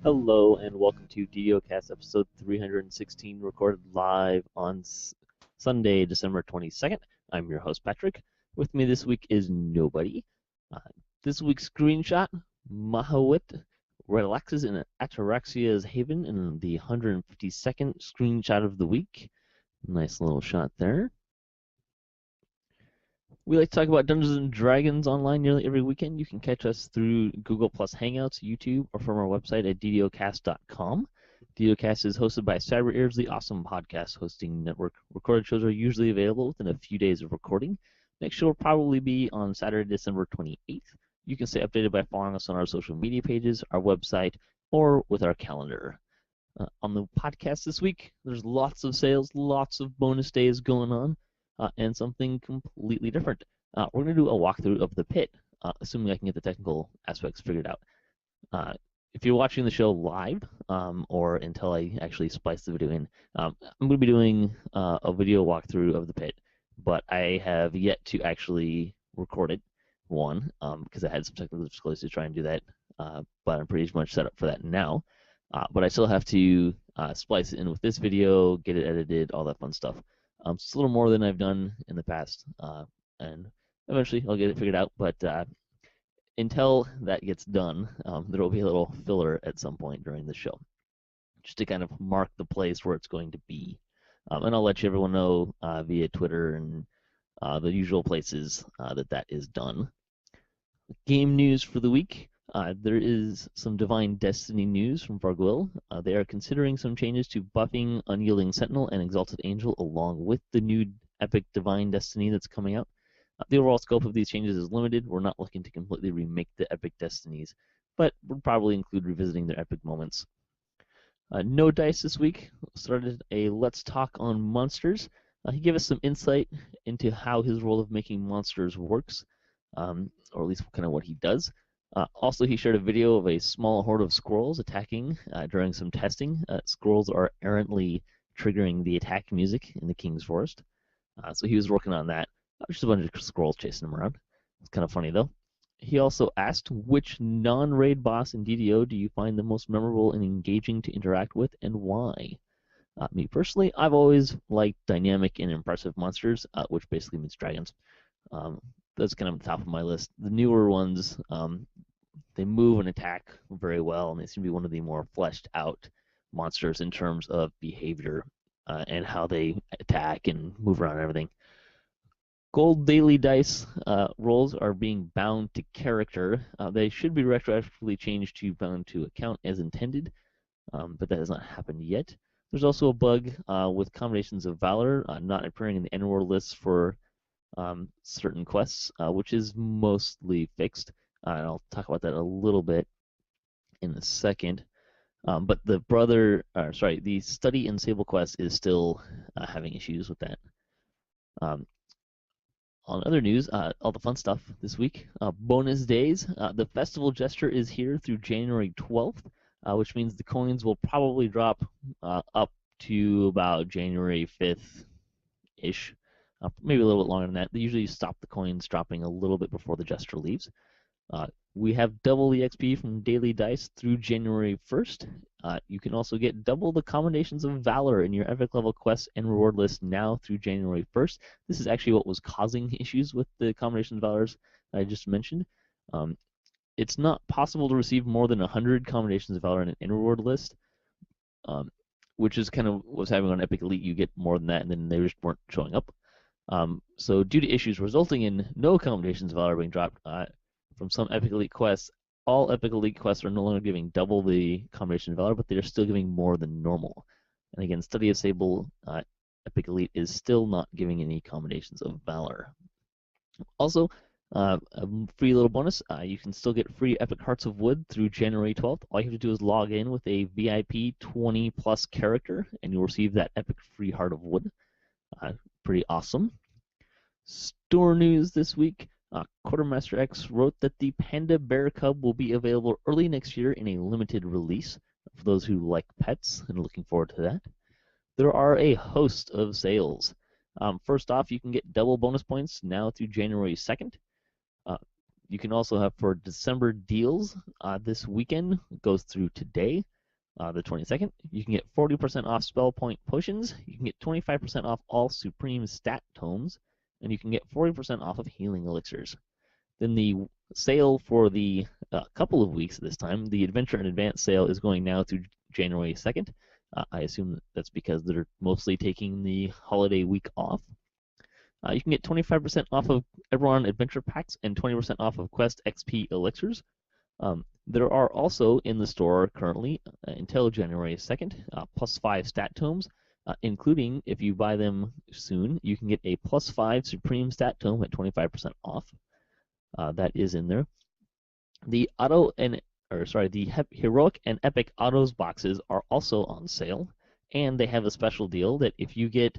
Hello and welcome to DDOCast episode 316, recorded live on Sunday, December 22nd. I'm your host, Patrick. With me this week is nobody. Uh, this week's screenshot, Mahawit relaxes in Ataraxia's haven in the 152nd screenshot of the week. Nice little shot there. We like to talk about Dungeons and Dragons online nearly every weekend. You can catch us through Google Plus Hangouts, YouTube, or from our website at DDOcast.com. DDOcast is hosted by Cyber Ears, the awesome podcast hosting network. Recorded shows are usually available within a few days of recording. Next show will probably be on Saturday, December 28th. You can stay updated by following us on our social media pages, our website, or with our calendar. On the podcast this week, there's lots of sales, lots of bonus days going on. And something completely different. We're going to do a walkthrough of the pit, assuming I can get the technical aspects figured out. If you're watching the show live, or until I actually splice the video in, I'm going to be doing a video walkthrough of the pit, but I have yet to actually record it, because I had some technical difficulties to try and do that, but I'm pretty much set up for that now. But I still have to splice it in with this video, get it edited, all that fun stuff. It's a little more than I've done in the past, and eventually I'll get it figured out. But until that gets done, there will be a little filler at some point during the show, just to kind of mark the place where it's going to be. And I'll let everyone know via Twitter and the usual places that is done. Game news for the week. There is some Divine Destiny news from Vargwil. They are considering some changes to buffing Unyielding Sentinel and Exalted Angel along with the new Epic Divine Destiny that's coming out. The overall scope of these changes is limited. We're not looking to completely remake the Epic Destinies, but we'll probably include revisiting their epic moments. No Dice this week started a Let's Talk on Monsters. He gave us some insight into how his role of making monsters works, or at least kind of what he does. Also, he shared a video of a small horde of squirrels attacking during some testing. Squirrels are errantly triggering the attack music in the King's Forest. So he was working on that. Just a bunch of squirrels chasing him around. It's kind of funny, though. He also asked, which non-raid boss in DDO do you find the most memorable and engaging to interact with, and why? Me personally, I've always liked dynamic and impressive monsters, which basically means dragons. That's kind of the top of my list. The newer ones, they move and attack very well, and they seem to be one of the more fleshed out monsters in terms of behavior and how they attack and move around and everything. Gold daily dice rolls are being bound to character. They should be retroactively changed to bound to account as intended, but that has not happened yet. There's also a bug with combinations of valor not appearing in the end world lists for certain quests, which is mostly fixed. And I'll talk about that a little bit in a second. But the study in Sable quest is still having issues with that. On other news, all the fun stuff this week. Bonus days. The Festival Gesture is here through January 12th, which means the coins will probably drop up to about January 5th-ish. Maybe a little bit longer than that. They usually stop the coins dropping a little bit before the Jester leaves. We have double the XP from Daily Dice through January 1st. You can also get double the combinations of Valor in your Epic level quests and reward list now through January 1st. This is actually what was causing issues with the combinations of Valors I just mentioned. It's not possible to receive more than 100 combinations of Valor in an reward list, which is kind of what's happening on Epic Elite. You get more than that, and then they just weren't showing up. So due to issues resulting in no combinations of Valor being dropped from some Epic Elite quests, all Epic Elite quests are no longer giving double the combination of Valor, but they are still giving more than normal. And again, Study of Sable Epic Elite is still not giving any combinations of Valor. Also, a free little bonus, you can still get free Epic Hearts of Wood through January 12th. All you have to do is log in with a VIP 20 plus character, and you'll receive that Epic free Heart of Wood. Pretty awesome. Store news this week. Quartermaster X wrote that the Panda Bear Cub will be available early next year in a limited release for those who like pets and are looking forward to that. There are a host of sales. First off, you can get double bonus points now through January 2nd. You can also have for December deals this weekend, it goes through today, the 22nd. You can get 40% off spell point potions. You can get 25% off all supreme stat tomes, and you can get 40% off of healing elixirs. Then the sale for the couple of weeks this time, the Adventure and Advance sale is going now through January 2nd. I assume that's because they're mostly taking the holiday week off. You can get 25% off of Everon Adventure Packs and 20% off of Quest XP Elixirs. There are also in the store currently, until January 2nd, +5 stat tomes, including, if you buy them soon, you can get a +5 Supreme Stat Tome at 25% off. That is in there. The Heroic and Epic Autos boxes are also on sale, and they have a special deal that if you get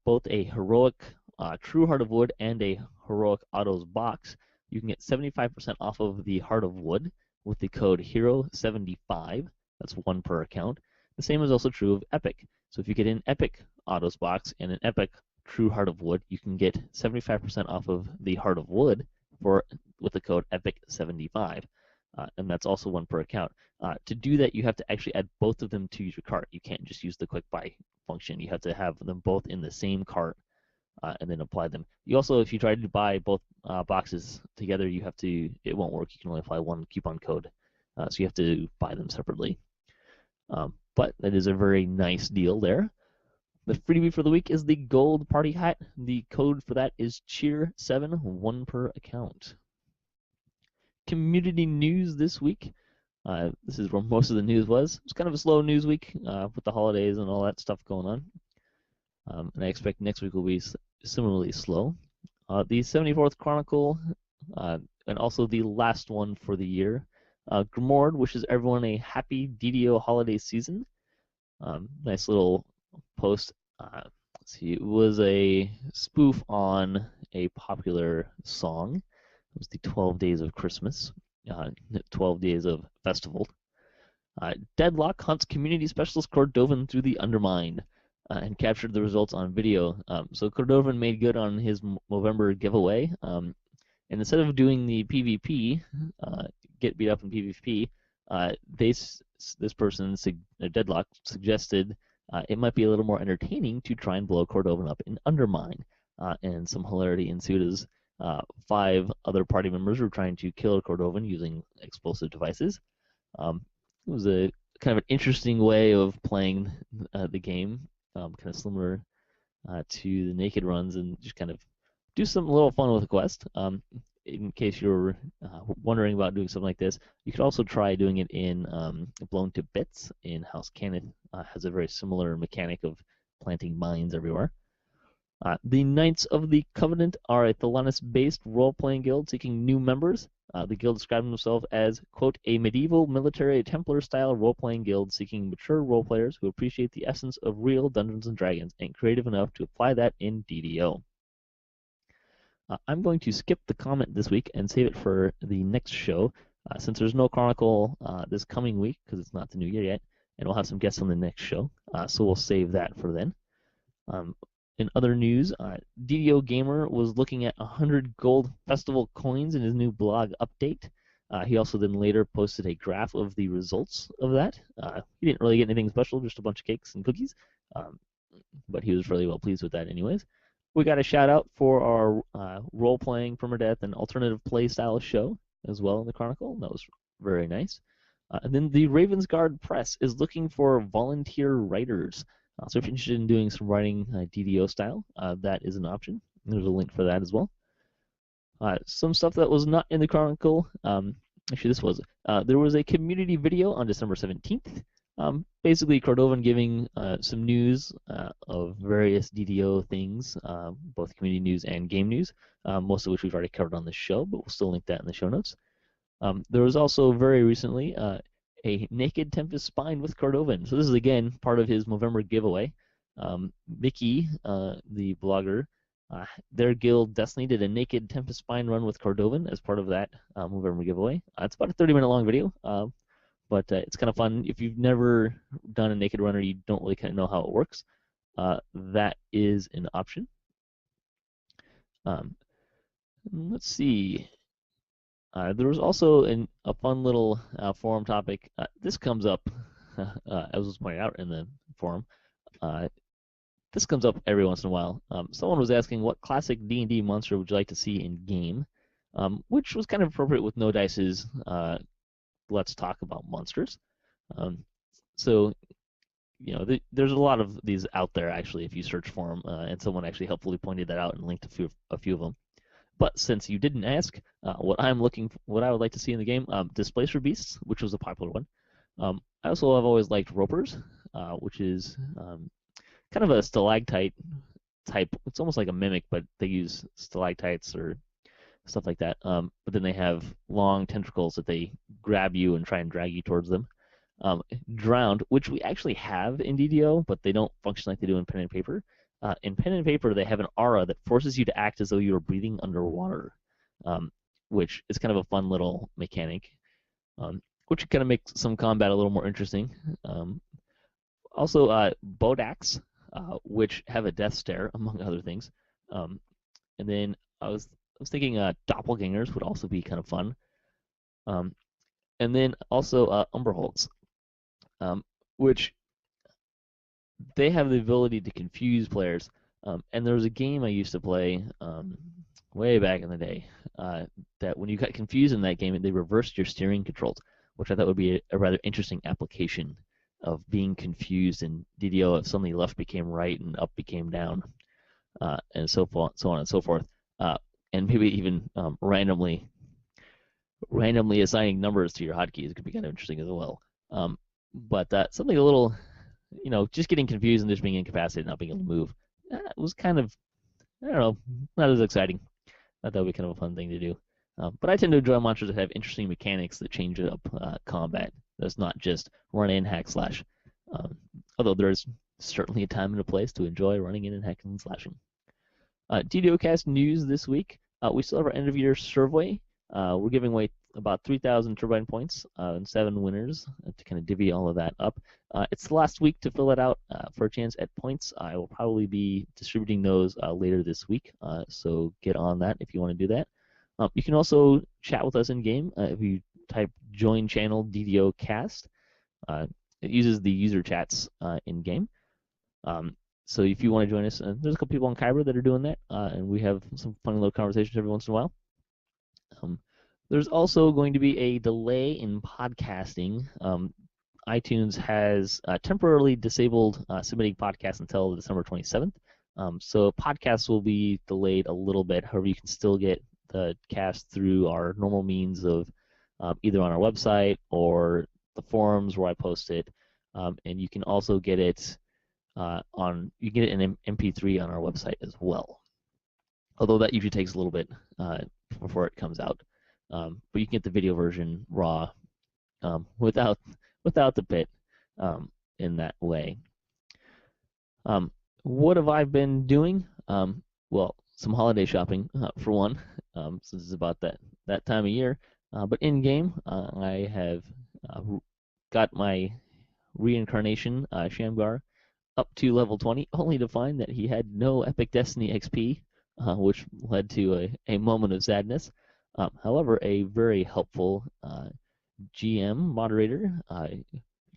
both a Heroic True Heart of Wood and a Heroic Autos box, you can get 75% off of the Heart of Wood with the code HERO75. That's one per account. The same is also true of Epic. So if you get an Epic Autos box and an Epic True Heart of Wood, you can get 75% off of the Heart of Wood with the code EPIC75. And that's also one per account. To do that, you have to actually add both of them to your cart. You can't just use the quick buy function. You have to have them both in the same cart and then apply them. You also, if you try to buy both boxes together, it won't work. You can only apply one coupon code. So you have to buy them separately. But that is a very nice deal there. The freebie for the week is the gold party hat. The code for that is cheer7, one per account. Community news this week. This is where most of the news was. It's kind of a slow news week with the holidays and all that stuff going on. And I expect next week will be similarly slow. The 74th Chronicle, and also the last one for the year. Grimoire wishes everyone a happy DDO holiday season. Nice little post. Let's see, it was a spoof on a popular song. It was the 12 Days of Christmas, 12 Days of Festival. Deadlock hunts community specialist Cordovan through the Undermined and captured the results on video. So Cordovan made good on his Movember giveaway. And instead of doing the PvP, get beat up in PvP, this person, Deadlock, suggested it might be a little more entertaining to try and blow Cordovan up in Undermine. And some hilarity ensued as 5 other party members were trying to kill Cordovan using explosive devices. It was a kind of an interesting way of playing the game, kind of similar to the naked runs, and just kind of do some little fun with the quest. In case you're wondering about doing something like this, you could also try doing it in Blown to Bits in House Cannon. Has a very similar mechanic of planting mines everywhere. The Knights of the Covenant are a Thelanis-based role-playing guild seeking new members. The guild describes themselves as, quote, a medieval military Templar-style role-playing guild seeking mature role-players who appreciate the essence of real Dungeons & Dragons and creative enough to apply that in DDO. I'm going to skip the comment this week and save it for the next show, since there's no Chronicle this coming week because it's not the new year yet, and we'll have some guests on the next show, so we'll save that for then. In other news, DDO Gamer was looking at 100 gold festival coins in his new blog update. He also then later posted a graph of the results of that. He didn't really get anything special, just a bunch of cakes and cookies, but he was really well pleased with that anyways. We got a shout out for our role-playing permadeath and alternative play style show as well in the Chronicle. That was very nice. And then the Ravensguard Press is looking for volunteer writers. So if you're interested in doing some writing DDO style, that is an option. There's a link for that as well. Some stuff that was not in the Chronicle. Actually, this was. There was a community video on December 17th. Basically, Cordovan giving some news of various DDO things, both community news and game news, most of which we've already covered on the show, but we'll still link that in the show notes. There was also very recently a Naked Tempest Spine with Cordovan. So this is, again, part of his Movember giveaway. Mickey, the blogger, their guild Destiny did a Naked Tempest Spine run with Cordovan as part of that Movember giveaway. It's about a 30-minute long video. But it's kind of fun. If you've never done a naked run or you don't really kind of know how it works, that is an option. Let's see. There was also a fun little forum topic. This comes up, as was pointed out in the forum. Uh, this comes up every once in a while. Someone was asking what classic D&D monster would you like to see in game, which was kind of appropriate with No Dice's Let's Talk About Monsters. Um, so there's a lot of these out there actually if you search for them, and someone actually helpfully pointed that out and linked a few of them. But since you didn't ask, what I would like to see in the game, Displacer Beasts, which was a popular one. I also have always liked Ropers, which is kind of a stalactite type. It's almost like a mimic, but they use stalactites or stuff like that. But then they have long tentacles that they grab you and try and drag you towards them. Drowned, which we actually have in DDO, but they don't function like they do in pen and paper. In pen and paper, they have an aura that forces you to act as though you were breathing underwater, which is kind of a fun little mechanic, which kind of makes some combat a little more interesting. Also, Bodax, which have a death stare, among other things. And then I was thinking doppelgangers would also be kind of fun. And then also Umberholtz, which they have the ability to confuse players. And there was a game I used to play way back in the day that when you got confused in that game, they reversed your steering controls, which I thought would be a rather interesting application of being confused in DDO if suddenly left became right and up became down, and so on and so forth. And maybe even randomly assigning numbers to your hotkeys could be kind of interesting as well. But something a little, just getting confused and just being incapacitated, not being able to move, was kind of, I don't know, not as exciting. I thought that would be kind of a fun thing to do. But I tend to enjoy monsters that have interesting mechanics that change up combat. That's not just run in, hack, slash. Although there's certainly a time and a place to enjoy running in and hacking and slashing. DDOcast news this week. We still have our end of year survey. We're giving away about 3,000 turbine points and 7 winners to kind of divvy all of that up. It's the last week to fill it out for a chance at points. I will probably be distributing those later this week, so get on that if you want to do that. You can also chat with us in game if you type join channel DDOcast. It uses the user chats in game. So if you want to join us, there's a couple people on Kyber that are doing that, and we have some funny little conversations every once in a while. There's also going to be a delay in podcasting. iTunes has temporarily disabled submitting podcasts until December 27th. So podcasts will be delayed a little bit. However, you can still get the cast through our normal means of either on our website or the forums where I post it. And you can also get it in MP3 on our website as well. Although that usually takes a little bit before it comes out. But you can get the video version raw without the bit in that way. What have I been doing? Well, some holiday shopping for one, since it's about that time of year. But in game, I have got my reincarnation Shamgar up to level 20, only to find that he had no Epic Destiny XP, which led to a moment of sadness. However, a very helpful GM moderator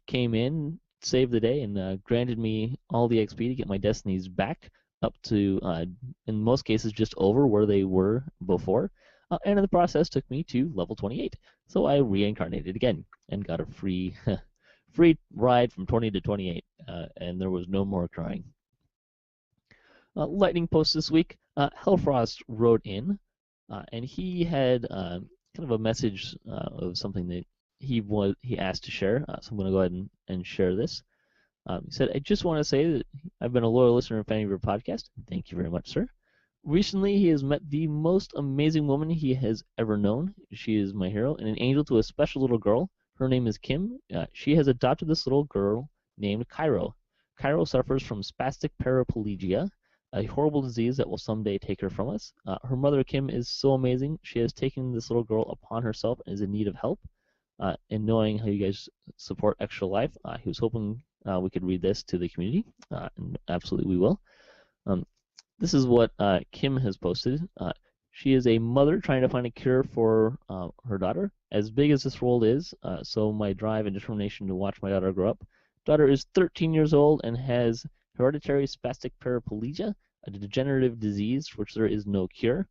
came in, saved the day, and granted me all the XP to get my destinies back up to, in most cases, just over where they were before. And in the process, took me to level 28. So I reincarnated again and got a free ride from 20 to 28, and there was no more crying. Lightning post this week. Hellfrost wrote in, and he had kind of a message of something that he asked to share. So I'm going to go ahead and share this. He said, "I just want to say that I've been a loyal listener and fan of your podcast. Thank you very much, sir. Recently, he has met the most amazing woman he has ever known. She is my hero and an angel to a special little girl. Her name is Kim. She has adopted this little girl named Cairo. Cairo suffers from spastic paraplegia, a horrible disease that will someday take her from us. Her mother, Kim, is so amazing. She has taken this little girl upon herself and is in need of help. And knowing how you guys support Extra Life, he was hoping we could read this to the community, and absolutely we will. This is what Kim has posted. She is a mother trying to find a cure for her daughter. As big as this world is, so my drive and determination to watch my daughter grow up. Daughter is 13 years old and has hereditary spastic paraplegia, a degenerative disease for which there is no cure.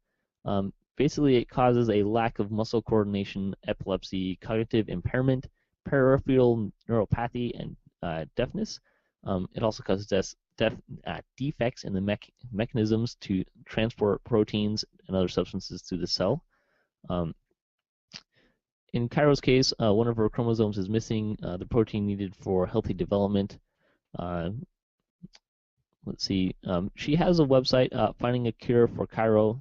Basically, it causes a lack of muscle coordination, epilepsy, cognitive impairment, peripheral neuropathy, and deafness. It also causes defects in the mechanisms to transport proteins and other substances through the cell. In Cairo's case, one of her chromosomes is missing, the protein needed for healthy development. Let's see. She has a website, Finding a Cure for Cairo.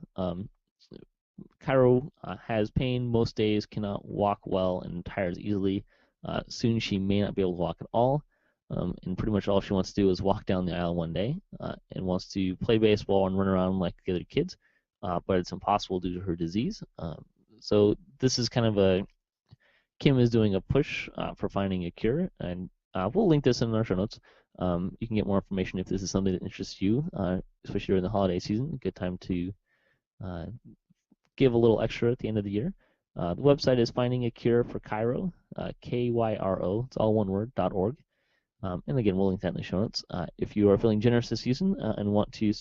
Cairo has pain most days, cannot walk well, and tires easily. Soon she may not be able to walk at all. And pretty much all she wants to do is walk down the aisle one day and wants to play baseball and run around like the other kids, but it's impossible due to her disease. So this is kind of Kim is doing a push for finding a cure, and we'll link this in our show notes. You can get more information if this is something that interests you, especially during the holiday season. A good time to give a little extra at the end of the year. The website is Finding a Cure for Cairo, KYRO, it's all one word, .org. And again, we'll link that in the show notes. If you are feeling generous this season and want to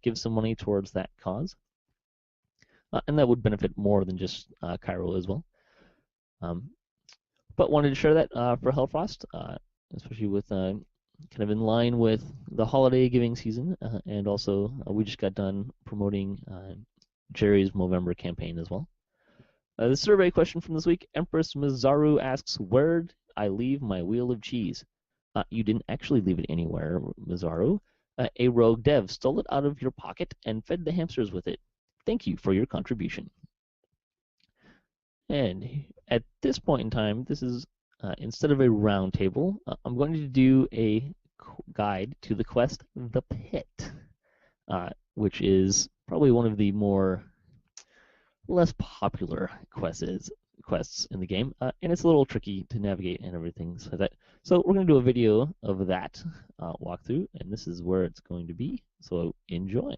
give some money towards that cause, and that would benefit more than just Cairo as well. But wanted to share that for Hellfrost, especially with kind of in line with the holiday giving season, and also we just got done promoting Jerry's Movember campaign as well. The survey question from this week, Empress Mizaru asks, where'd I leave my wheel of cheese? You didn't actually leave it anywhere, Mizaru. A rogue dev stole it out of your pocket and fed the hamsters with it. Thank you for your contribution. And at this point in time, this is, instead of a round table, I'm going to do a guide to the quest The Pit, which is probably one of the less popular quests in the game, and it's a little tricky to navigate and everything like that. So we're going to do a video of that walkthrough, and this is where it's going to be, so enjoy.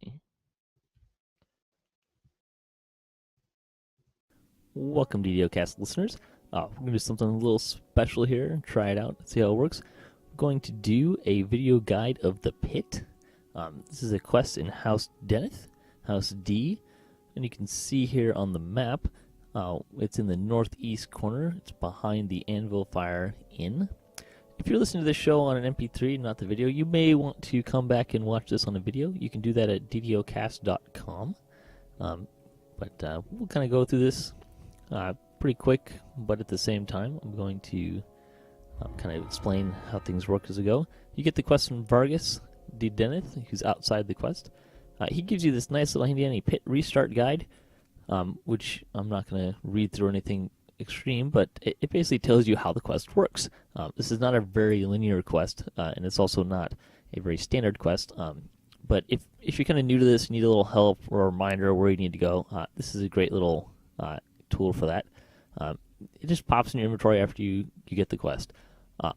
Welcome, DDOCast listeners. We're going to do something a little special here, try it out, see how it works. I'm going to do a video guide of The Pit. This is a quest in House Deneth, House D, and you can see here on the map, it's in the northeast corner. It's behind the Anvil Fire Inn. If you're listening to this show on an MP3, not the video, you may want to come back and watch this on a video. You can do that at DDOcast.com. But we'll kind of go through this pretty quick, but at the same time, I'm going to kind of explain how things work as we go. You get the quest from Vargas D. Deneth, who's outside the quest. He gives you this nice little handy pit restart guide, which I'm not going to read through anything extreme, but it basically tells you how the quest works. This is not a very linear quest, and it's also not a very standard quest. But if you're kind of new to this, you need a little help or a reminder where you need to go, this is a great little tool for that. It just pops in your inventory after you get the quest.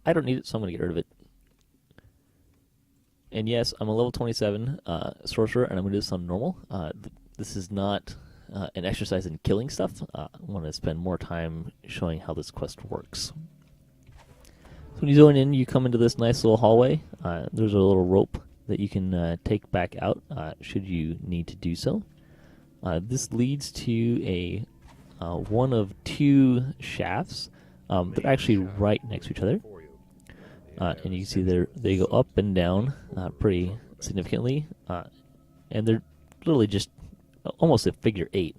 I don't need it, so I'm going to get rid of it. And yes, I'm a level 27 sorcerer, and I'm going to do this on normal. This is not an exercise in killing stuff. I want to spend more time showing how this quest works. So when you zone in, you come into this nice little hallway. There's a little rope that you can take back out should you need to do so. This leads to a one of two shafts. They're actually right next to each other. And you can see they go up and down pretty significantly. And they're literally just almost a figure 8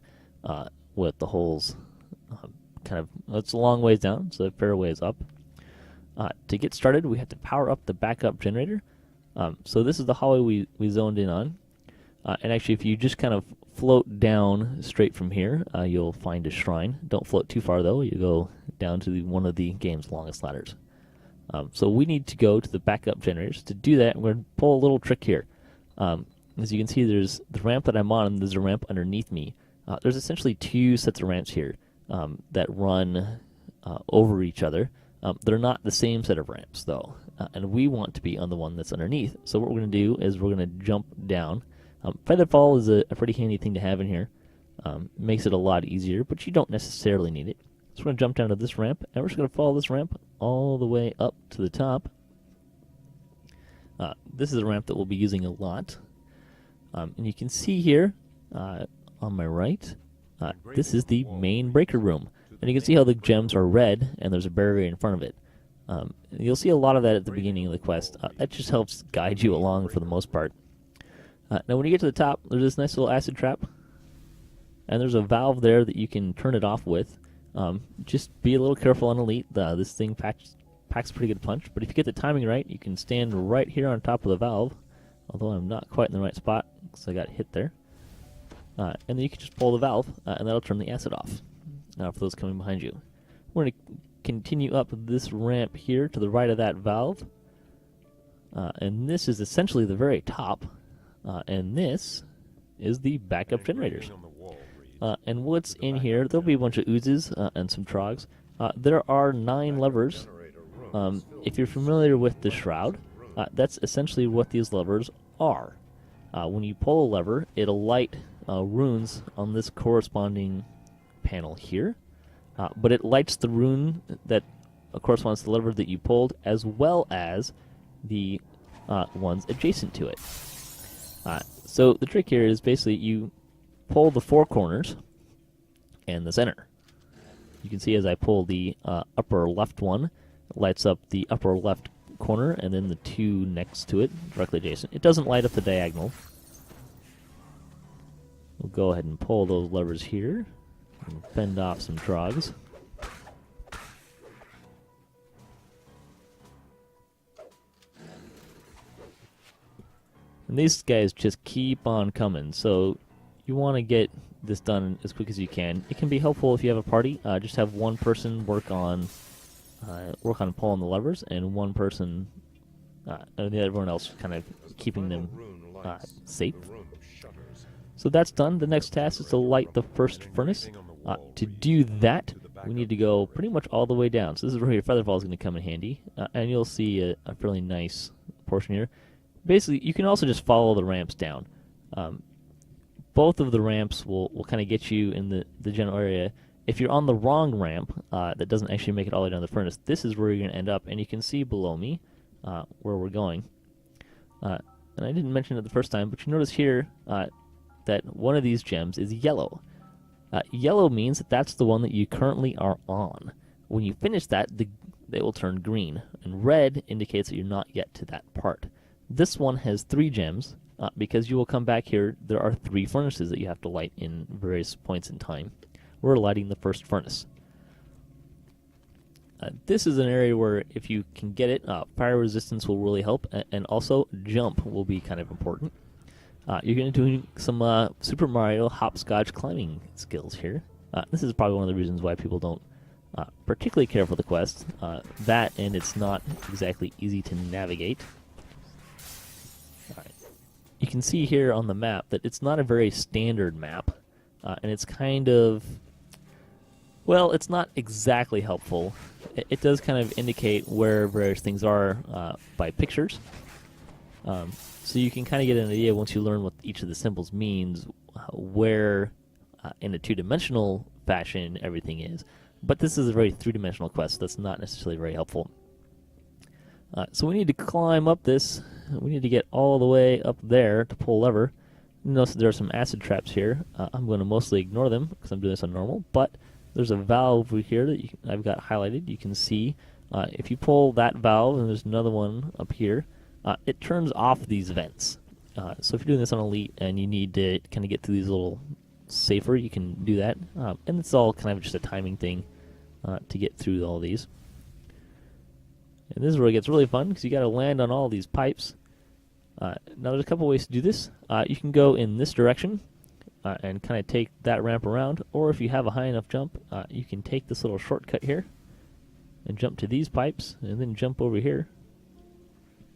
with the holes it's a long ways down, so a fair ways up. To get started, we have to power up the backup generator. So this is the hallway we zoned in on. And actually, if you just kind of float down straight from here, you'll find a shrine. Don't float too far, though. You go down to one of the game's longest ladders. So we need to go to the backup generators. To do that, we're going to pull a little trick here. As you can see, there's the ramp that I'm on, and there's a ramp underneath me. There's essentially two sets of ramps here that run over each other. They're not the same set of ramps, though, and we want to be on the one that's underneath. So what we're going to do is we're going to jump down. Feather fall is a pretty handy thing to have in here. Makes it a lot easier, but you don't necessarily need it. So we're going to jump down to this ramp, and we're just going to follow this ramp all the way up to the top. This is a ramp that we'll be using a lot. And you can see here on my right, this is the main breaker room. And you can see how the gems are red, and there's a barrier in front of it. You'll see a lot of that at the beginning of the quest. That just helps guide you along for the most part. Now when you get to the top, there's this nice little acid trap. And there's a valve there that you can turn it off with. Just be a little careful on Elite. This thing packs a pretty good punch. But if you get the timing right, you can stand right here on top of the valve. Although I'm not quite in the right spot because I got hit there. And then you can just pull the valve, and that'll turn the acid off for those coming behind you. We're going to continue up this ramp here to the right of that valve. And this is essentially the very top. And this is the backup generators. And what's in here, there'll be a bunch of oozes and some trogs. There are 9 levers. If you're familiar with the shroud, that's essentially what these levers are. When you pull a lever, it'll light runes on this corresponding panel here. But it lights the rune that corresponds to the lever that you pulled, as well as the ones adjacent to it. So the trick here is basically you pull the 4 corners and the center. You can see as I pull the upper left one, it lights up the upper left corner, and then the 2 next to it, directly adjacent. It doesn't light up the diagonal. We'll go ahead and pull those levers here and fend off some trogs. And these guys just keep on coming, so you want to get this done as quick as you can. It can be helpful if you have a party. Just have one person work on pulling the levers, and one person, and everyone else kind of keeping them safe. So that's done. The next task is to light the first furnace. To do that, we need to go pretty much all the way down. So this is where your featherfall is going to come in handy, and you'll see a fairly nice portion here. Basically, you can also just follow the ramps down. Both of the ramps will kind of get you in the general area. If you're on the wrong ramp that doesn't actually make it all the way down the furnace, this is where you're going to end up, and you can see below me where we're going. And I didn't mention it the first time, but you notice here that one of these gems is yellow. Yellow means that that's the one that you currently are on. When you finish that, they will turn green, and red indicates that you're not yet to that part. This one has 3 gems, because you will come back here. There are 3 furnaces that you have to light in various points in time. We're lighting the first furnace. This is an area where if you can get it, fire resistance will really help, and also jump will be kind of important. You're going to do some Super Mario hopscotch climbing skills here. This is probably one of the reasons why people don't particularly care for the quest. That, and it's not exactly easy to navigate. Alright. You can see here on the map that it's not a very standard map, and it's kind of, well, it's not exactly helpful. It does kind of indicate where various things are by pictures. So you can kind of get an idea once you learn what each of the symbols means, where in a 2-dimensional fashion everything is. But this is a very 3-dimensional quest, so that's not necessarily very helpful. So we need to climb up this. We need to get all the way up there to pull a lever. Notice there are some acid traps here. I'm going to mostly ignore them because I'm doing this on normal, but there's a valve over here that I've got highlighted. You can see if you pull that valve, and there's another one up here, it turns off these vents. So if you're doing this on Elite and you need to kind of get through these a little safer, you can do that. And it's all kind of just a timing thing to get through all these. And this is where it gets really fun, because you got to land on all these pipes. Now there's a couple ways to do this. You can go in this direction and kind of take that ramp around, or if you have a high enough jump, you can take this little shortcut here and jump to these pipes, and then jump over here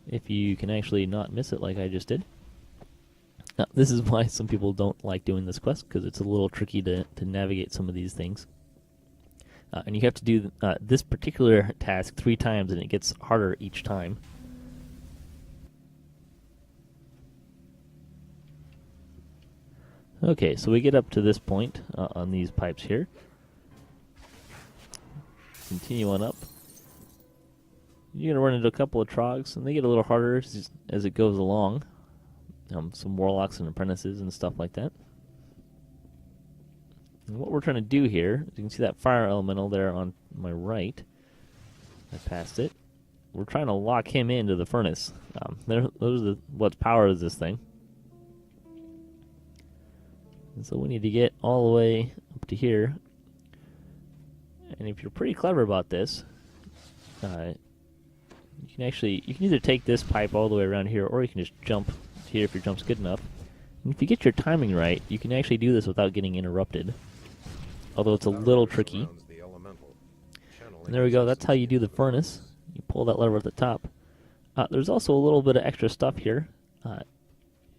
if you can actually not miss it like I just did. Now, this is why some people don't like doing this quest, because it's a little tricky to navigate some of these things. And you have to do this particular task 3 times, and it gets harder each time. Okay, so we get up to this point on these pipes here. Continue on up. You're going to run into a couple of trogs, and they get a little harder as it goes along. Some warlocks and apprentices and stuff like that. And what we're trying to do here, you can see that fire elemental there on my right. I passed it. We're trying to lock him into the furnace. Those are what powers this thing. And so we need to get all the way up to here. And if you're pretty clever about this, you can either take this pipe all the way around here, or you can just jump here if your jump's good enough. And if you get your timing right, you can actually do this without getting interrupted. Although it's a little tricky. And there we go, that's how you do the furnace. You pull that lever at the top. There's also a little bit of extra stuff here.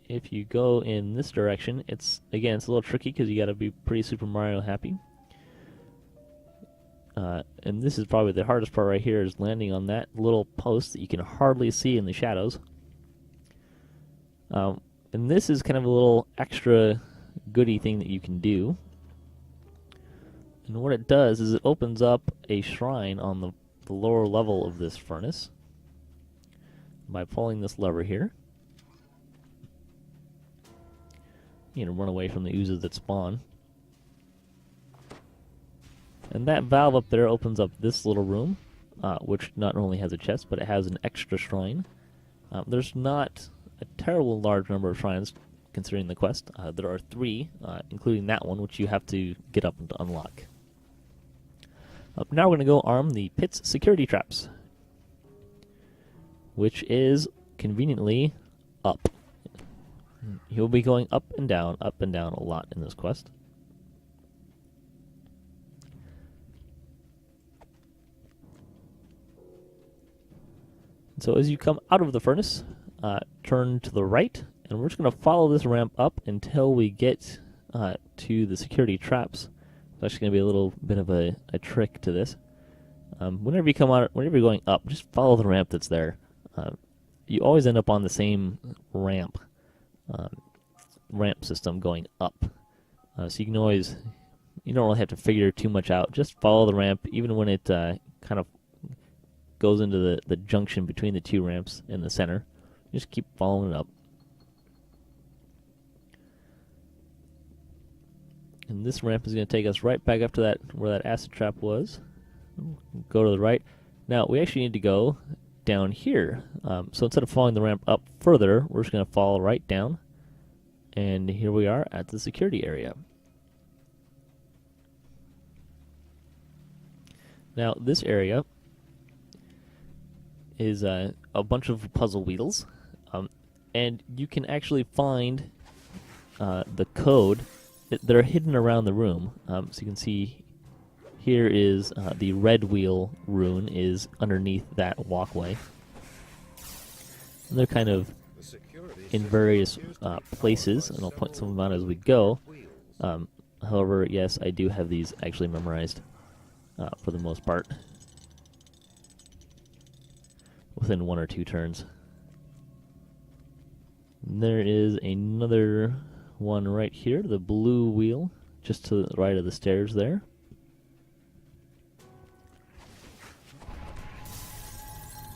If you go in this direction, it's a little tricky because you got to be pretty Super Mario happy. And this is probably the hardest part right here, is landing on that little post that you can hardly see in the shadows. And this is kind of a little extra goody thing that you can do. And what it does is it opens up a shrine on the lower level of this furnace by pulling this lever here. You know, run away from the oozes that spawn. And that valve up there opens up this little room, which not only has a chest, but it has an extra shrine. There's not a terrible large number of shrines considering the quest. There are 3, including that one, which you have to get up and to unlock. Now we're going to go arm the pit's security traps, which is conveniently up. You'll be going up and down a lot in this quest. So as you come out of the furnace, turn to the right, and we're just going to follow this ramp up until we get to the security traps. There's actually going to be a little bit of a trick to this. Whenever you're going up, just follow the ramp that's there. You always end up on the same ramp system going up. So you don't really have to figure too much out. Just follow the ramp, even when it kind of goes into the junction between the 2 ramps in the center. Just keep following it up. And this ramp is going to take us right back up to where that acid trap was. Go to the right. Now, we actually need to go down here. So instead of following the ramp up further, we're just going to follow right down. And here we are at the security area. Now, this area is a bunch of puzzle wheels. And you can actually find the code that are hidden around the room. So you can see here is the red wheel rune is underneath that walkway. And they're kind of in various places, and I'll point some of them out as we go. However, yes, I do have these actually memorized for the most part, within 1 or 2 turns. And there is another one right here, the blue wheel, just to the right of the stairs there.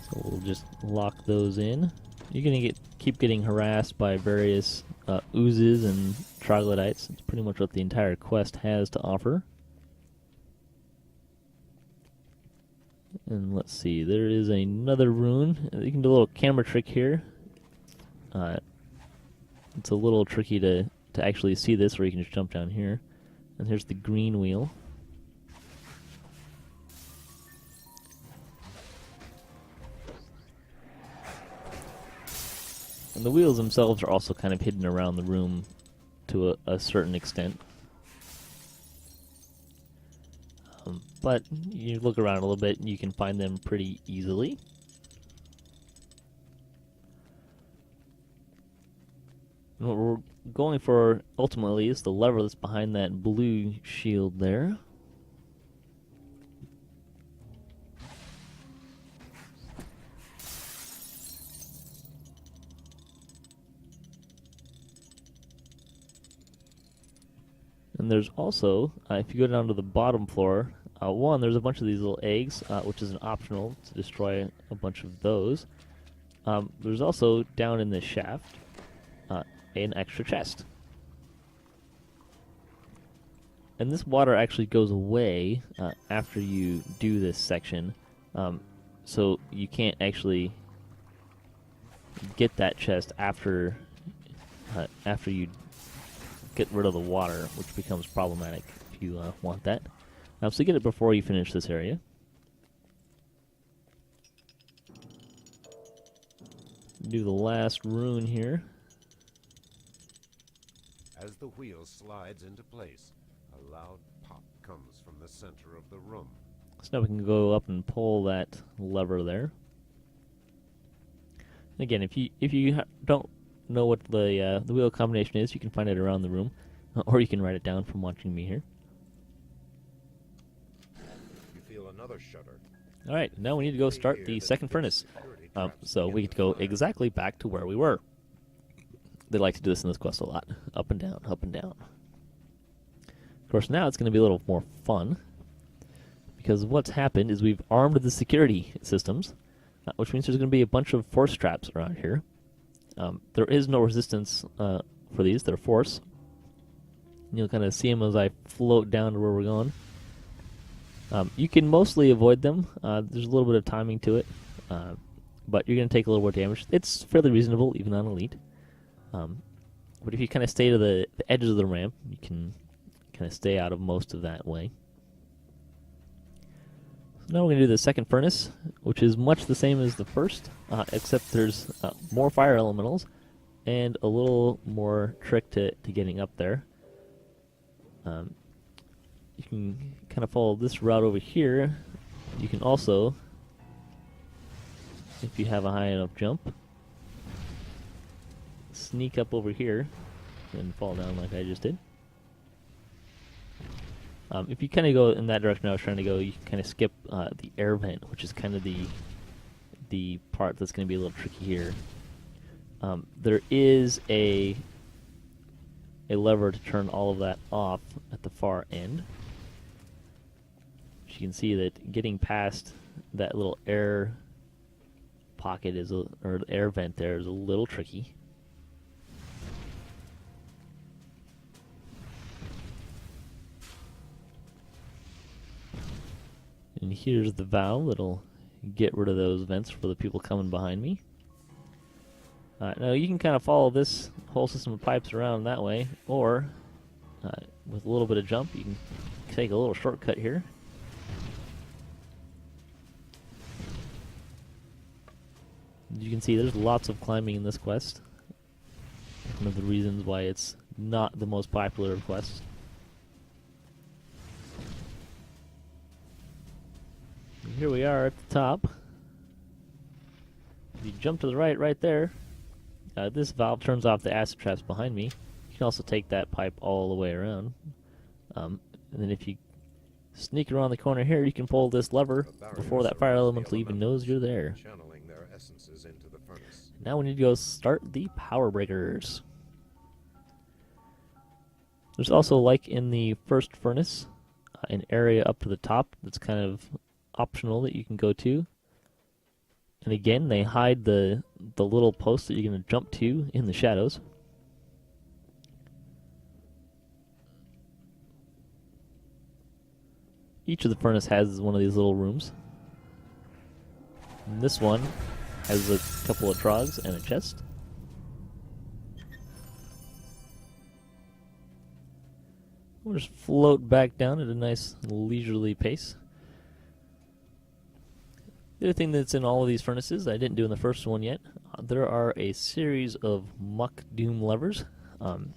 So we'll just lock those in. You're going to keep getting harassed by various oozes and troglodytes. It's pretty much what the entire quest has to offer. And let's see, there is another rune. You can do a little camera trick here. It's a little tricky to actually see this, where you can just jump down here. And here's the green wheel. And the wheels themselves are also kind of hidden around the room to a certain extent. But you look around a little bit and you can find them pretty easily. And what we're going for ultimately is the lever that's behind that blue shield there. And there's also, if you go down to the bottom floor, one, there's a bunch of these little eggs, which is an optional to destroy a bunch of those. There's also, down in this shaft, an extra chest. And this water actually goes away after you do this section, so you can't actually get that chest after you get rid of the water, which becomes problematic if you want that. So get it before you finish this area. Do the last rune here. As the wheel slides into place, a loud pop comes from the center of the room. So now we can go up and pull that lever there. Again, if you don't know what the wheel combination is, you can find it around the room, or you can write it down from watching me here. You feel another shudder. All right, now we need to go start the second furnace. So we could go exactly back to where we were. They like to do this in this quest a lot. Up and down, up and down. Of course, now it's going to be a little more fun, because what's happened is we've armed the security systems, which means there's going to be a bunch of force traps around here. There is no resistance for these. They're force. You'll kind of see them as I float down to where we're going. You can mostly avoid them. There's a little bit of timing to it, but you're going to take a little more damage. It's fairly reasonable, even on Elite. But if you kind of stay to the edges of the ramp, you can kind of stay out of most of that way. So now we're going to do the second furnace, which is much the same as the first, except there's more fire elementals and a little more trick to getting up there. You can kind of follow this route over here. You can also, if you have a high enough jump, sneak up over here and fall down like I just did. If you kind of go in that direction I was trying to go, you can kind of skip the air vent, which is kind of the part that's going to be a little tricky here. There is a lever to turn all of that off at the far end. You can see that getting past that little air pocket or air vent there is a little tricky. And here's the valve that'll get rid of those vents for the people coming behind me. Now you can kind of follow this whole system of pipes around that way, or with a little bit of jump, you can take a little shortcut here. As you can see, there's lots of climbing in this quest. One of the reasons why it's not the most popular of quests. And here we are at the top. If you jump to the right there, this valve turns off the acid traps behind me. You can also take that pipe all the way around. And then if you sneak around the corner here, you can pull this lever before that fire elemental even knows you're there. Channeling their essences into the furnace. Now we need to go start the power breakers. There's also, like in the first furnace, an area up to the top that's kind of optional that you can go to. And again, they hide the little post that you're going to jump to in the shadows. Each of the furnace has one of these little rooms. And this one has a couple of trogs and a chest. We'll just float back down at a nice leisurely pace. The other thing that's in all of these furnaces that I didn't do in the first one yet, there are a series of muck doom levers. There's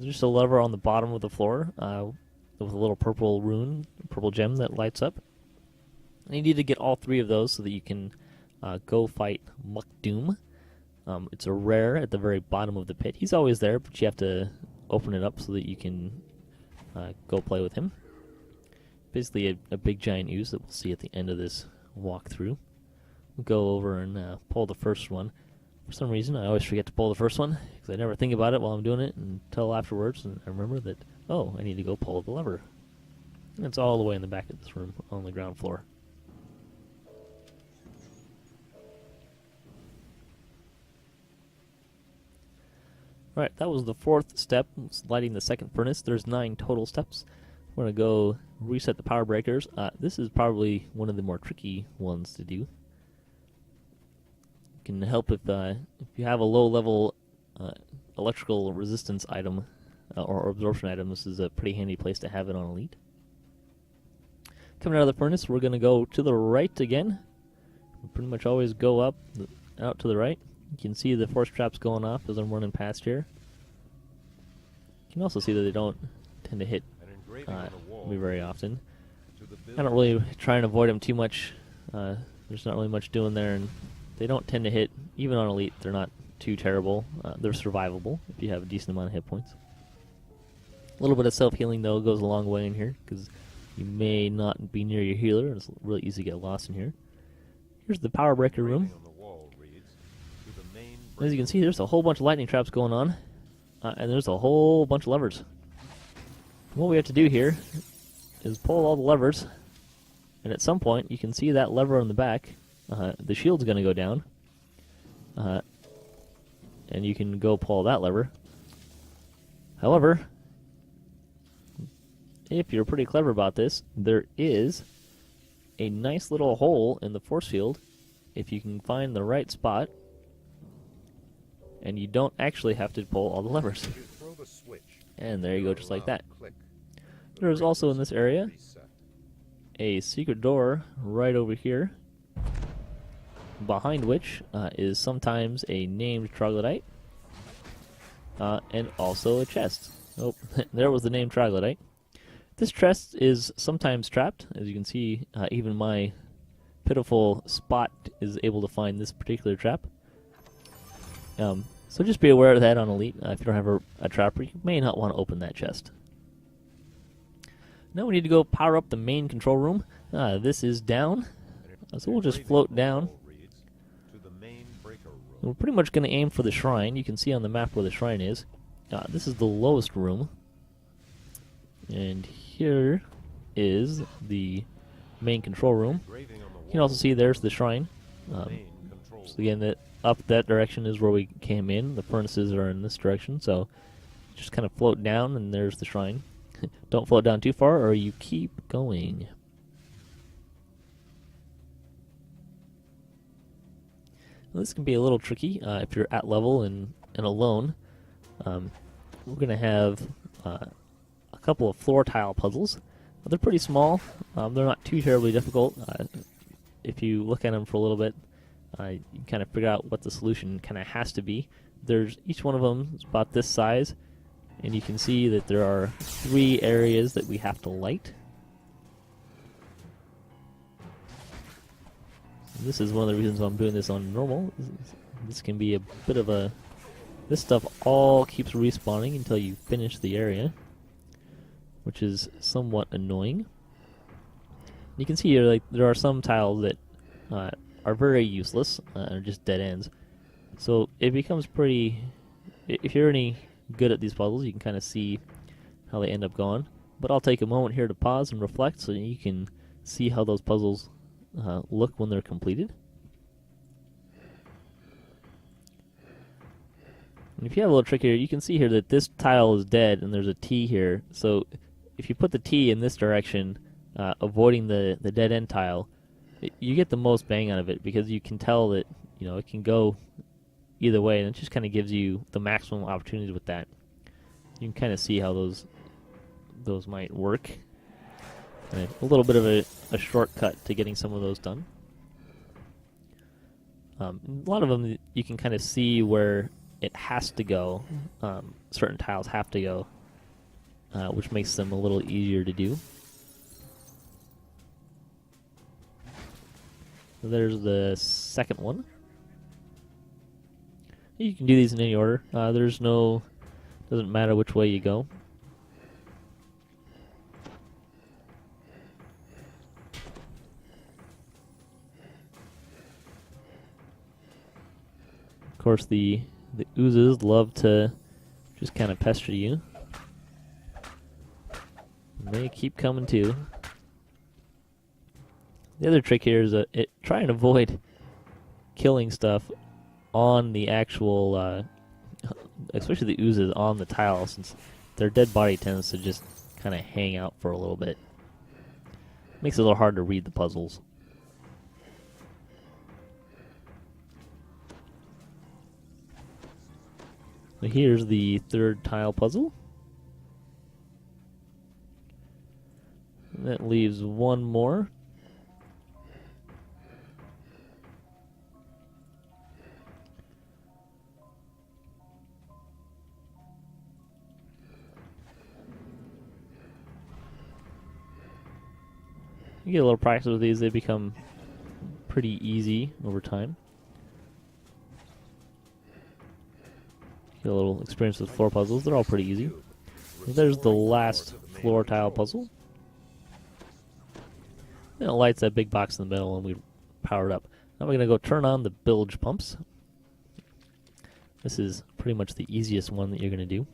just a lever on the bottom of the floor with a little purple rune, purple gem that lights up. And you need to get all three of those so that you can go fight Muck Doom. It's a rare at the very bottom of the pit. He's always there, but you have to open it up so that you can go play with him. Basically a big giant ooze that we'll see at the end of this walkthrough. We'll go over and pull the first one. For some reason, I always forget to pull the first one, because I never think about it while I'm doing it until afterwards, and I remember that Oh, I need to go pull the lever. And it's all the way in the back of this room on the ground floor. Alright, that was the fourth step, lighting the second furnace. There's 9 total steps. We're going to go reset the power breakers. This is probably one of the more tricky ones to do. It can help if you have a low-level electrical resistance item or absorption item. This is a pretty handy place to have it on Elite. Coming out of the furnace, we're going to go to the right again. We pretty much always go up, out to the right. You can see the force traps going off as I'm running past here. You can also see that they don't tend to hit me very often. I don't really try and avoid them too much. There's not really much doing there, and they don't tend to hit, even on Elite, they're not too terrible. They're survivable if you have a decent amount of hit points. A little bit of self-healing, though, goes a long way in here, because you may not be near your healer, and it's really easy to get lost in here. Here's the power breaker room. As you can see, there's a whole bunch of lightning traps going on, and there's a whole bunch of levers. What we have to do here is pull all the levers, and at some point, you can see that lever on the back. The shield's going to go down, and you can go pull that lever. However, if you're pretty clever about this, there is a nice little hole in the force field if you can find the right spot, and you don't actually have to pull all the levers. And there you go, just like that. There's also in this area a secret door right over here, behind which is sometimes a named troglodyte, and also a chest. Oh, there was the named troglodyte. This chest is sometimes trapped. As you can see, even my pitiful spot is able to find this particular trap. So just be aware of that on Elite. If you don't have a trapper, you may not want to open that chest. Now we need to go power up the main control room. This is down, so we'll just float down. We're pretty much going to aim for the shrine. You can see on the map where the shrine is. This is the lowest room. And here is the main control room. You can also see there's the shrine. So again, up that direction is where we came in. The furnaces are in this direction, so just kind of float down, and there's the shrine. Don't float down too far, or you keep going. Well, this can be a little tricky if you're at level and alone. We're going to have a couple of floor tile puzzles. They're pretty small. They're not too terribly difficult. If you look at them for a little bit, you kind of figure out what the solution kind of has to be. Each one of them is about this size, and you can see that there are 3 areas that we have to light. And this is one of the reasons I'm doing this on normal. This can be a bit of a... This stuff all keeps respawning until you finish the area, which is somewhat annoying. You can see here, like, there are some tiles that are very useless, are just dead ends. So it becomes pretty... If you're any good at these puzzles, you can kind of see how they end up going. But I'll take a moment here to pause and reflect so you can see how those puzzles look when they're completed. And if you have a little trick here, you can see here that this tile is dead and there's a T here. So if you put the T in this direction, avoiding the dead end tile, you get the most bang out of it, because you can tell that, you know, it can go either way, and it just kind of gives you the maximum opportunities with that. You can kind of see how those might work. And a little bit of a shortcut to getting some of those done. A lot of them you can kind of see where it has to go. Certain tiles have to go, which makes them a little easier to do. So there's the second one. You can do these in any order. Doesn't matter which way you go. Of course, the oozes love to just kind of pester you. they keep coming too. The other trick here is try and avoid killing stuff on the actual, especially the oozes on the tile, since their dead body tends to just kind of hang out for a little bit. Makes it a little hard to read the puzzles. So here's the third tile puzzle. And that leaves one more. You get a little practice with these, they become pretty easy over time. Get a little experience with floor puzzles, they're all pretty easy. And there's the last floor tile puzzle. And it lights that big box in the middle and we power it up. Now we're going to go turn on the bilge pumps. This is pretty much the easiest one that you're going to do.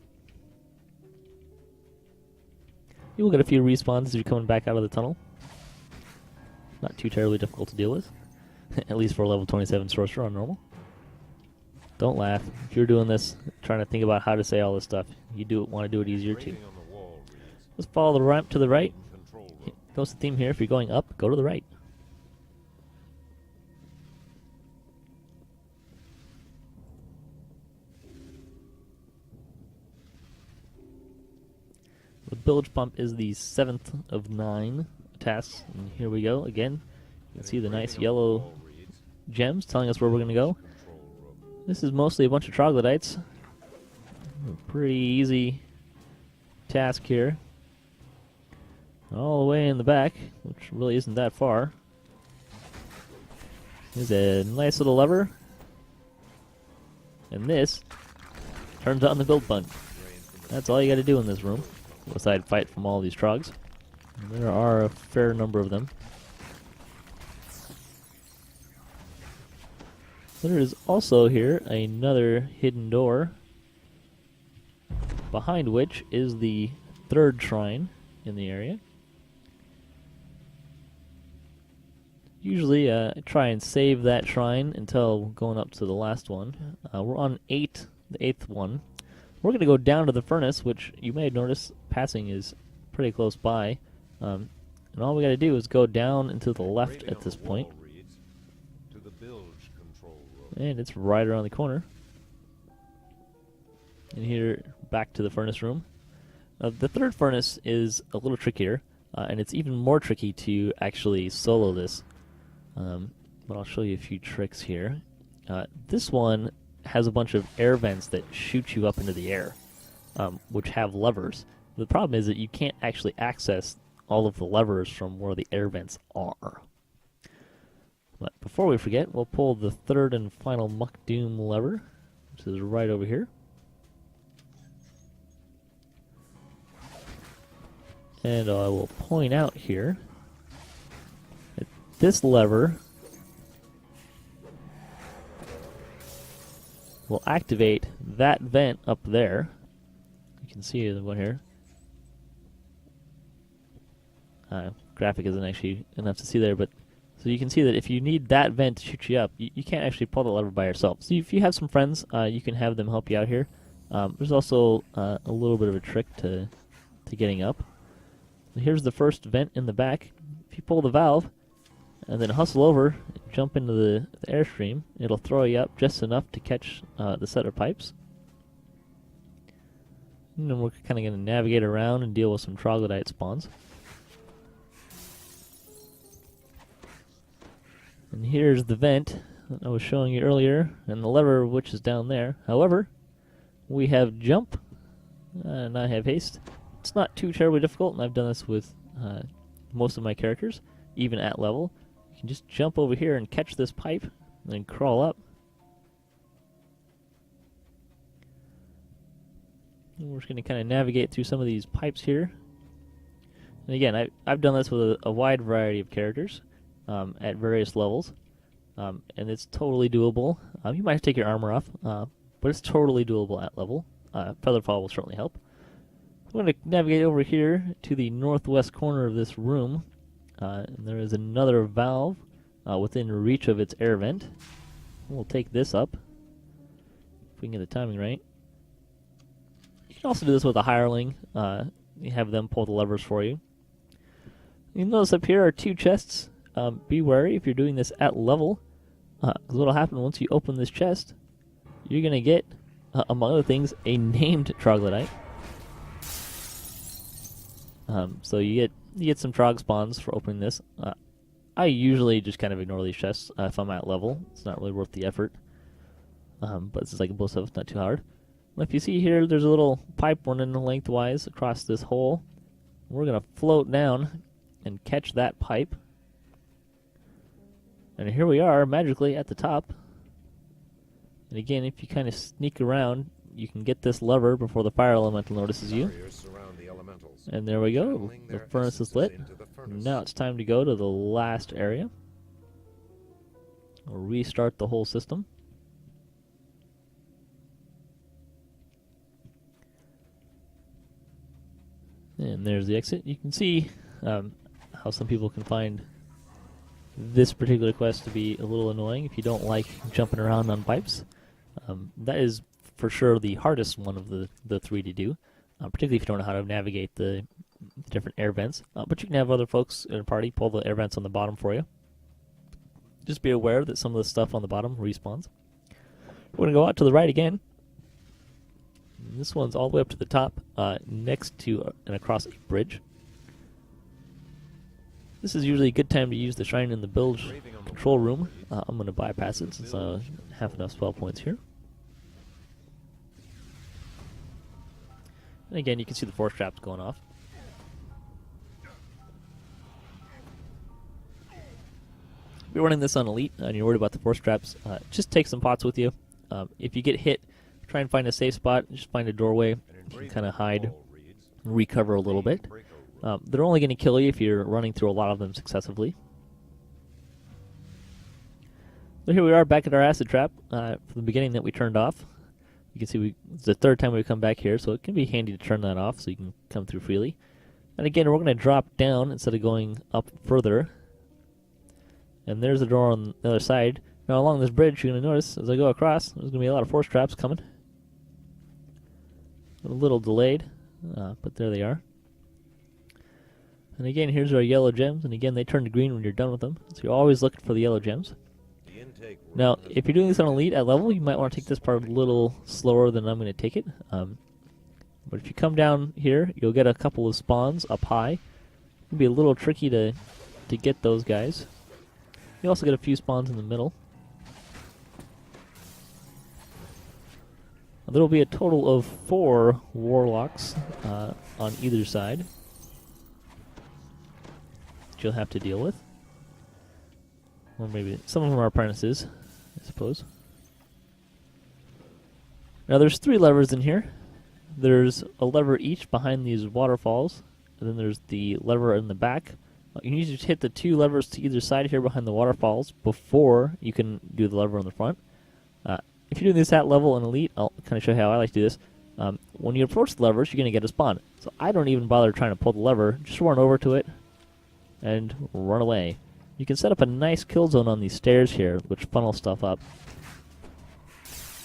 You will get a few respawns as you're coming back out of the tunnel. Not too terribly difficult to deal with. At least for a level 27 sorcerer on normal. Don't laugh. If you're doing this, trying to think about how to say all this stuff, you want to do it easier too. Let's follow the ramp to the right. Goes the theme here. If you're going up, go to the right. The bilge pump is the 7th of 9 tasks. And here we go again. You can see the nice yellow gems telling us where we're going to go. This is mostly a bunch of troglodytes. A pretty easy task here. All the way in the back, which really isn't that far. There's a nice little lever. And this turns on the build button. That's all you got to do in this room. Aside fight from all these trogs. And there are a fair number of them. There is also here another hidden door, behind which is the third shrine in the area. Usually try and save that shrine until going up to the last one. We're on the 8th one. We're going to go down to the furnace, which you may notice passing is pretty close by. And all we got to do is go down and to the left at this point. And it's right around the corner. And here, back to the furnace room. The third furnace is a little trickier, and it's even more tricky to actually solo this. But I'll show you a few tricks here. This one has a bunch of air vents that shoot you up into the air, which have levers. The problem is that you can't actually access all of the levers from where the air vents are. But before we forget, we'll pull the third and final Muck Doom lever, which is right over here. And I will point out here that this lever will activate that vent up there. You can see the one here. Graphic isn't actually enough to see there, but so you can see that if you need that vent to shoot you up, you can't actually pull the lever by yourself. So if you have some friends, you can have them help you out here. There's also a little bit of a trick to getting up. Here's the first vent in the back. If you pull the valve and then hustle over, jump into the airstream, it'll throw you up just enough to catch the set of pipes. And then we're kind of going to navigate around and deal with some troglodyte spawns. And here's the vent that I was showing you earlier, and the lever which is down there. However, we have jump, and I have haste. It's not too terribly difficult, and I've done this with most of my characters, even at level. You can just jump over here and catch this pipe, and then crawl up. And we're just going to kind of navigate through some of these pipes here. And again, I've done this with a wide variety of characters at various levels, and it's totally doable. You might have to take your armor off, but it's totally doable at level. Featherfall will certainly help. I'm going to navigate over here to the northwest corner of this room. And there is another valve within reach of its air vent. We'll take this up, if we can get the timing right. You can also do this with a hireling. You have them pull the levers for you. You'll notice up here are 2 chests. Be wary if you're doing this at level, because what will happen once you open this chest, you're going to get, among other things, a named troglodyte. So you get some trog spawns for opening this. I usually just kind of ignore these chests if I'm at level. It's not really worth the effort. But since I can blow stuff, it's not too hard. Well, if you see here, there's a little pipe running lengthwise across this hole. We're going to float down and catch that pipe. And here we are, magically at the top. And again, if you kind of sneak around, you can get this lever before the fire elemental notices you. And there we go. The furnace is lit. Now it's time to go to the last area. We'll restart the whole system. And there's the exit. You can see how some people can find this particular quest to be a little annoying if you don't like jumping around on pipes. That is for sure the hardest one of the 3 to do, particularly if you don't know how to navigate the different air vents. But you can have other folks in a party pull the air vents on the bottom for you. Just be aware that some of the stuff on the bottom respawns. We're going to go out to the right again. This one's all the way up to the top, next to and across a bridge. This is usually a good time to use the shrine in the build control room. I'm going to bypass it since I have enough spell points here. And again, you can see the force traps going off. If you're running this on Elite and you're worried about the force traps, just take some pots with you. If you get hit, try and find a safe spot. Just find a doorway. You can kind of hide, recover a little bit. They're only going to kill you if you're running through a lot of them successively. So here we are back at our acid trap from the beginning that we turned off. You can see it's the 3rd time we've come back here, so it can be handy to turn that off so you can come through freely. And again, we're going to drop down instead of going up further. And there's the door on the other side. Now along this bridge, you're going to notice as I go across, there's going to be a lot of force traps coming. A little delayed, but there they are. And again, here's our yellow gems, and again, they turn to green when you're done with them. So you're always looking for the yellow gems. Now, if you're doing this on Elite at level, you might want to take this part a little slower than I'm going to take it. But if you come down here, you'll get a couple of spawns up high. It'll be a little tricky to get those guys. You also get a few spawns in the middle. There will be a total of 4 warlocks on either side that you'll have to deal with. Or maybe some of them are apprentices, I suppose. Now there's 3 levers in here. There's a lever each behind these waterfalls, and then there's the lever in the back. You need to hit the 2 levers to either side here behind the waterfalls before you can do the lever on the front. If you're doing this at level and Elite, I'll kind of show you how I like to do this. When you approach the levers, you're going to get a spawn. So I don't even bother trying to pull the lever. Just run over to it and run away. You can set up a nice kill zone on these stairs here, which funnel stuff up.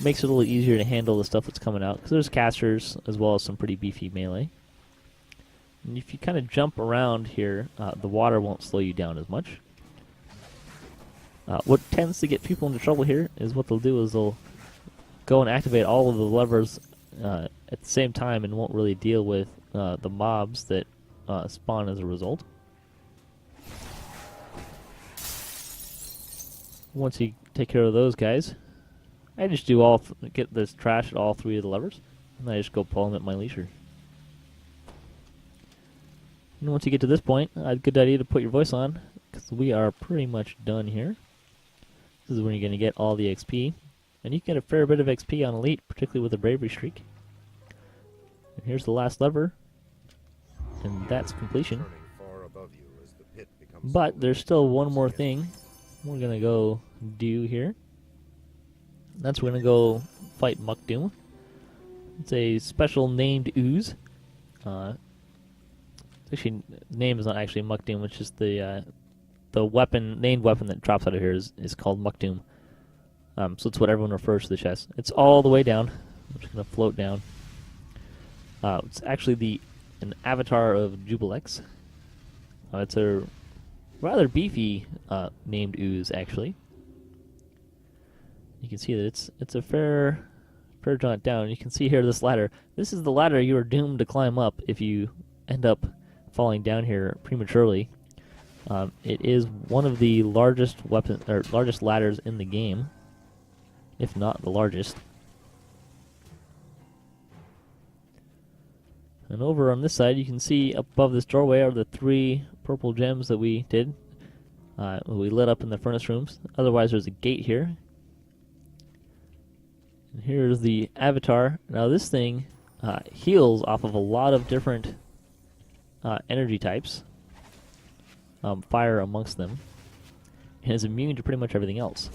Makes it a little easier to handle the stuff that's coming out, because there's casters as well as some pretty beefy melee. And if you kind of jump around here, the water won't slow you down as much. What tends to get people into trouble here is what they'll do is they'll go and activate all of the levers at the same time and won't really deal with the mobs that spawn as a result. Once you take care of those guys, I just do get this trash at all 3 of the levers, and I just go pull them at my leisure. And once you get to this point, a good idea to put your voice on, because we are pretty much done here. This is when you're going to get all the XP, and you can get a fair bit of XP on Elite, particularly with the Bravery Streak. And here's the last lever, and that's completion. But there's still one more thing we're going to go do here. That's we're going to go fight Muck Doom. It's a special named ooze. Actually, name is not actually Muck Doom. It's just the weapon, named weapon that drops out of here is called Muck Doom. So it's what everyone refers to the chest. It's all the way down. I'm just gonna float down. It's actually an avatar of Jubilex. It's a rather beefy named ooze, actually. You can see that it's a fair jaunt down. You can see here this ladder. This is the ladder you are doomed to climb up if you end up falling down here prematurely. It is one of the largest largest ladders in the game, if not the largest. And over on this side, you can see above this doorway are the 3 purple gems that we did. We lit up in the furnace rooms. Otherwise, there's a gate here. And here's the avatar. Now this thing heals off of a lot of different energy types, fire amongst them, and is immune to pretty much everything else.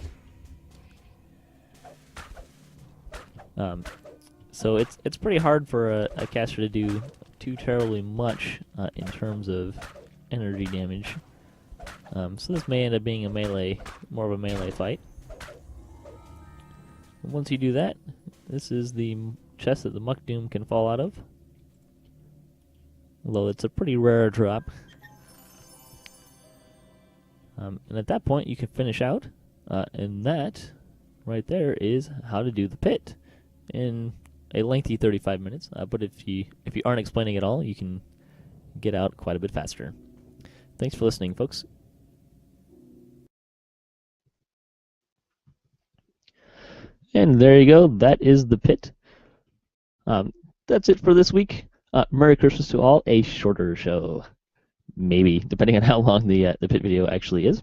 So it's pretty hard for a caster to do too terribly much in terms of energy damage. So this may end up being more of a melee fight. And once you do that, this is the chest that the Muck Doom can fall out of. Although it's a pretty rare drop. And at that point, you can finish out, and that right there is how to do the pit in a lengthy 35 minutes. But if you aren't explaining it all, you can get out quite a bit faster. Thanks for listening, folks. And there you go. That is the pit. That's it for this week. Merry Christmas to all. A shorter show, maybe, depending on how long the pit video actually is.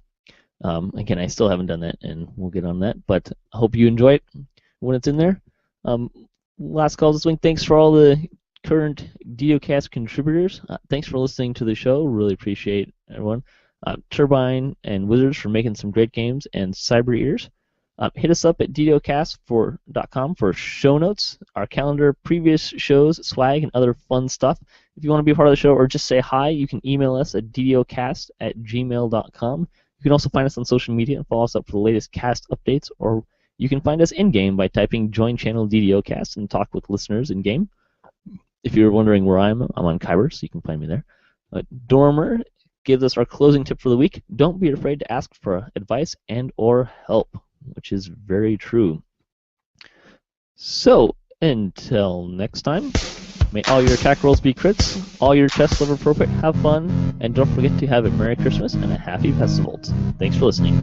Again, I still haven't done that, and we'll get on that. But I hope you enjoy it when it's in there. Last call this week. Thanks for all the current DDOCast contributors. Thanks for listening to the show. Really appreciate everyone. Turbine and Wizards for making some great games, and Cyber Ears. Hit us up at DDOcast.com for show notes, our calendar, previous shows, swag, and other fun stuff. If you want to be a part of the show or just say hi, you can email us at DDOcast@gmail.com. You can also find us on social media and follow us up for the latest cast updates, or you can find us in-game by typing Join Channel DDOcast and talk with listeners in-game. If you're wondering where I'm on Kyber, so you can find me there. Dormer gives us our closing tip for the week. Don't be afraid to ask for advice and or help, which is very true. So, until next time, may all your attack rolls be crits, all your chests live appropriate, have fun, and don't forget to have a Merry Christmas and a Happy Festival. Thanks for listening.